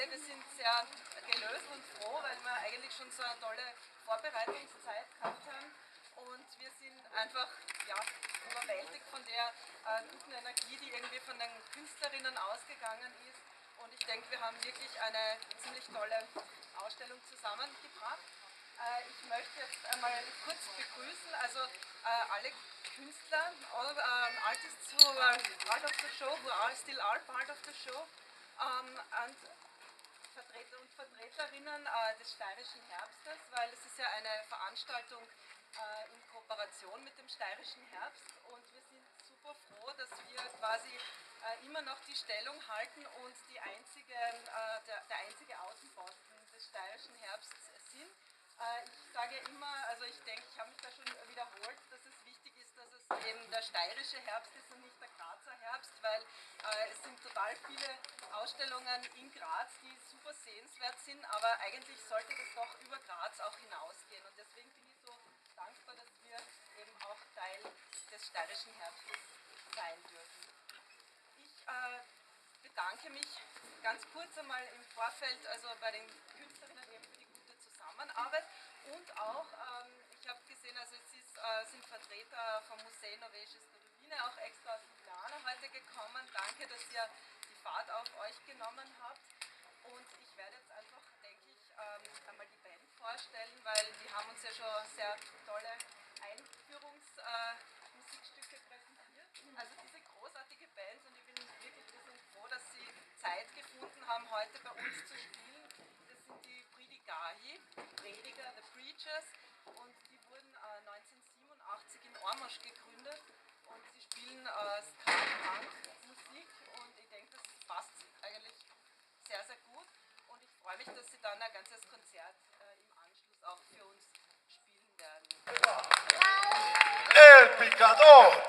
Wir sind sehr gelöst und froh, weil wir eigentlich schon so eine tolle Vorbereitungszeit gehabt haben und wir sind einfach überwältigt von der guten Energie, die irgendwie von den Künstlerinnen ausgegangen ist und ich denke, wir haben wirklich eine ziemlich tolle Ausstellung zusammengebracht. Ich möchte jetzt einmal kurz begrüßen, also alle Künstler, all artists who are part of the show, who are still are part of the show, and Vertreter und Vertreterinnen des Steirischen Herbstes, weil es ist ja eine Veranstaltung in Kooperation mit dem Steirischen Herbst und wir sind super froh, dass wir quasi immer noch die Stellung halten und der einzige Außenposten des Steirischen Herbsts sind. Ich sage immer, also ich denke, ich habe mich da schon wiederholt, dass es wichtig ist, dass es eben der steirische Herbst ist und nicht der Grazer Herbst, weil es sind total viele Ausstellungen in Graz, die super sehenswert sind, aber eigentlich sollte das doch über Graz auch hinausgehen und deswegen bin ich so dankbar, dass wir eben auch Teil des steirischen Herbstes sein dürfen. Ich bedanke mich ganz kurz einmal im Vorfeld, also bei den Künstlerinnen eben für die gute Zusammenarbeit und auch, ich habe gesehen, also es sind Vertreter vom Musei Novejše Stadovine auch extra aus Ljubljana heute gekommen. Danke, dass ihr die Fahrt auf euch genommen habt und ich werde jetzt einfach, denke ich, einmal die Band vorstellen, weil die haben uns ja schon sehr tolle Einführungsmusikstücke präsentiert. Also diese großartige Band und ich bin wirklich froh, dass sie Zeit gefunden haben, heute bei uns zu spielen. Das sind die Predigahi, Prediger, The Preachers und die wurden 1987 in Ormož gegründet und sie spielen Ska-Punk-Musik und ich denke, das passt eigentlich sehr, sehr gut und ich freue mich, dass sie dann ein ganzes Konzert im Anschluss auch für uns spielen werden. El Picador!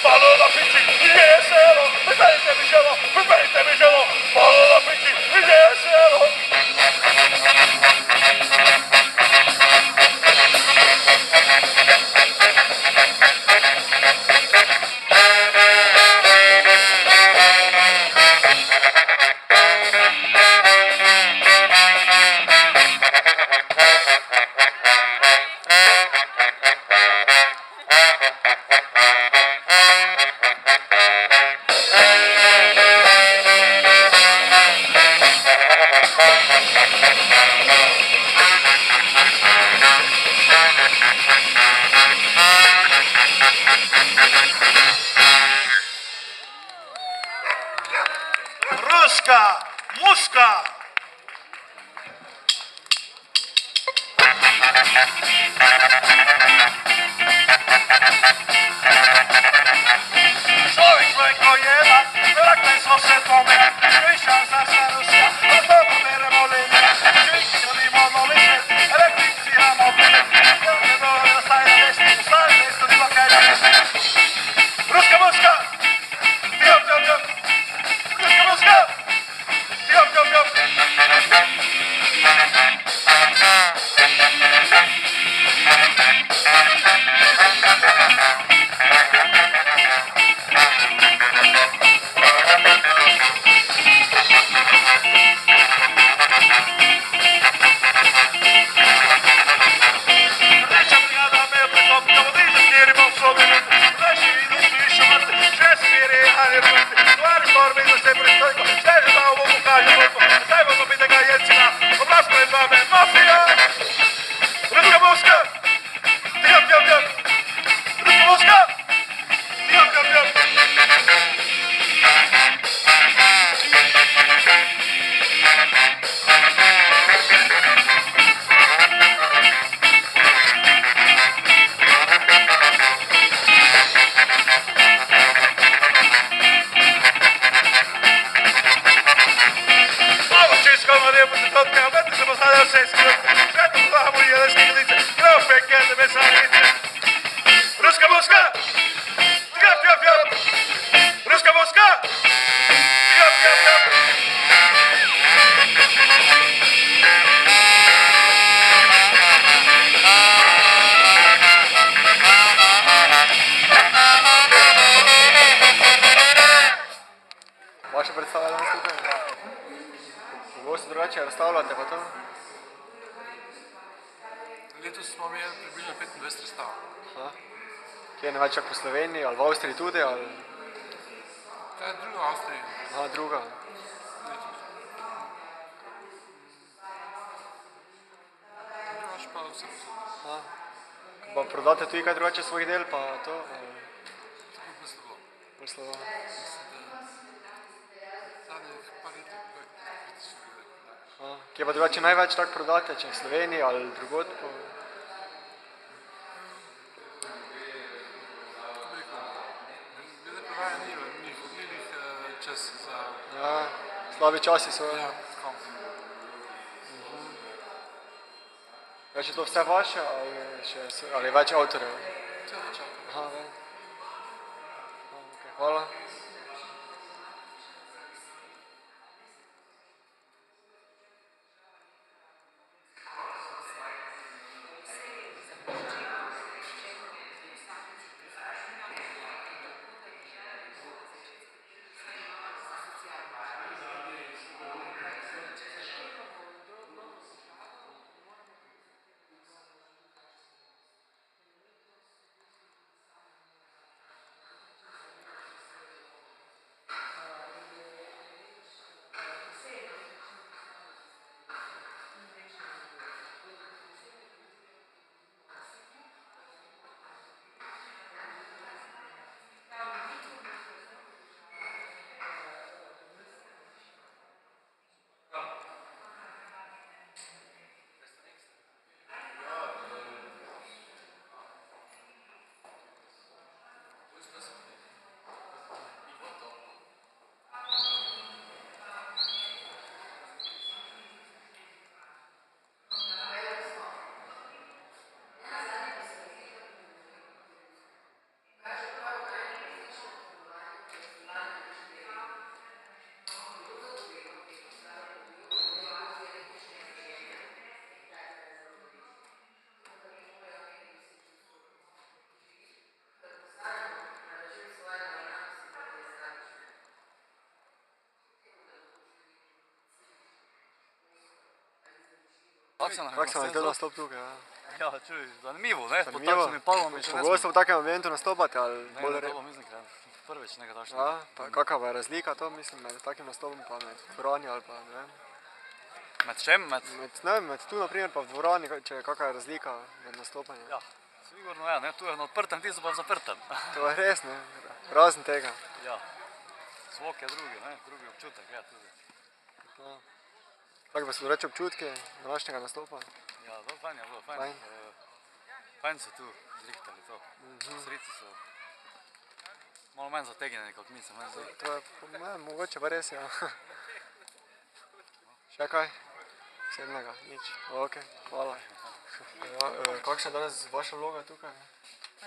Ballo da piccini, il mio cielo, mi sente, mi cielo, Polska, muska! Człowiek pojeba, rakleństwo setłowe, wyjścia za staruszka, a to papierem olejne, dzięki robimy nowy świat, elektrykcja mobilna, wielkie doły zostaje na wieści, ustaje jest to blokadzie. Ruska muska! Diop, diop, diop! Ruska muska! Diop, diop, diop! Ruska muska! Diop, diop, diop! Ruska muska! Diop, diop, diop! Vaše predstave danes tukaj? Kako se drugače razstavljate pa to? Letos smo imeli približno 25 razstav. Kje je največ čak po Sloveniji ali v Avstriji tudi? Ali? To je druga v Avstriji. Aha, druga. Letos. Drugač pa vse posod. Pa prodate tudi kaj drugače svojih del pa to? Tako pa slovo. Bolj slovo. Mislim, da zadnjih par letih praktično gledali. Kje pa drugače največ tak prodate, če v Sloveniji ali drugod? Glede prodaje ni vodilnih čas za... Ja, slabi časi so. Ja, tako. Več je to vse vaše ali več avtorjev? To je več avtorjev. Aha, več. Hvala. Kako se vam je zdel nastop tukaj? Ja, čuj, zanimivo, ne? Zanimivo. Po takšnimi palmami še ne smo. Pogosto v takem ambientu nastopate ali Ne, bolj to bo mislim, ker prvič nekaj takšnega. Ja, pa kakava je razlika to, mislim, med takim nastopom pa med dvorani ali pa, ne vem. Med čem? Med tu naprimer pa v dvorani, če je kakva razlika med nastopanjem. Ja, sigurno je, ne? Tu je na odprtem, ti so pa v zaprtem. To je res, ne? Razen tega. Ja. Svake druge, ne, drugi občutek, ja, tudi. No. Tako pa so reči občutki današnjega nastopa. Ja, zelo fajn je bilo, fajn. Fajn. Fajn so tu zrihtali to. Sredi so malo manj zategnjeni kot mi, se meni zdi. To je po mojem mogoče pa res, ja. Še kaj? Posebnega? Nič. Ok, hvala. Ja, kakšna je danes vaša vloga tukaj?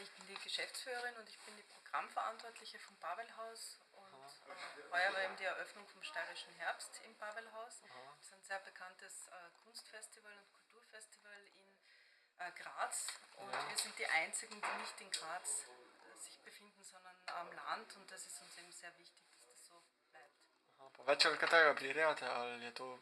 Ich bin die Geschäftsführerin und ich bin die Programmverantwortliche vom Babelhaus. Und heuer war eben die Eröffnung vom Steirischen Herbst im Babelhaus. Das ist ein sehr bekanntes Kunstfestival und Kulturfestival in Graz. Und wir sind die einzigen, die nicht in Graz sich befinden, sondern am Land. Und das ist uns eben sehr wichtig, dass das so bleibt. Pa več ali kaj tega prirejate, ali je to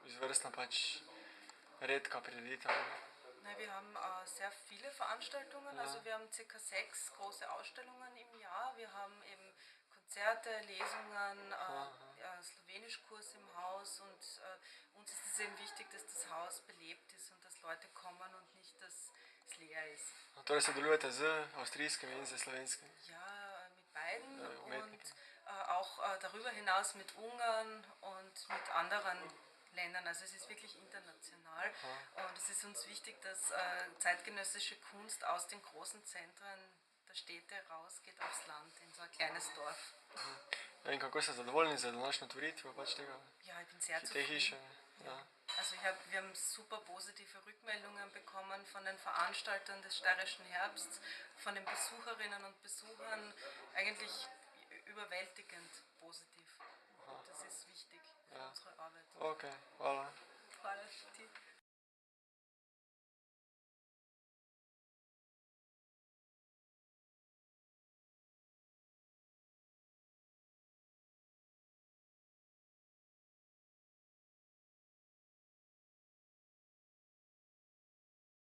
izvrstna pač redka prireditev? Na, wir haben sehr viele Veranstaltungen, also wir haben ca. 6 große Ausstellungen im Jahr. Wir haben eben Konzerte, Lesungen, Slowenischkurs im Haus und uns ist es eben wichtig, dass das Haus belebt ist und dass Leute kommen und nicht, dass es leer ist. Torej sodelujete z avstrijskimi in z slovenskimi? Ja, mit beiden Umetniki. und auch darüber hinaus mit Ungarn und mit anderen Ländern. Also es ist wirklich international und es ist uns wichtig, dass zeitgenössische Kunst aus den großen Zentren der Städte rausgeht aufs Land, in so ein kleines Dorf. Ja, in kako ste zadovoljni za današnjo otvoritvijo pač tega? Ja, ich bin sehr Te zufrieden. hiše? Ja. Also wir haben super positive Rückmeldungen bekommen von den Veranstaltern des Steirischen Herbsts, von den Besucherinnen und Besuchern, eigentlich überwältigend positiv. Das ist wichtig für unsere Arbeit. Ok, hvala. Hvala ti.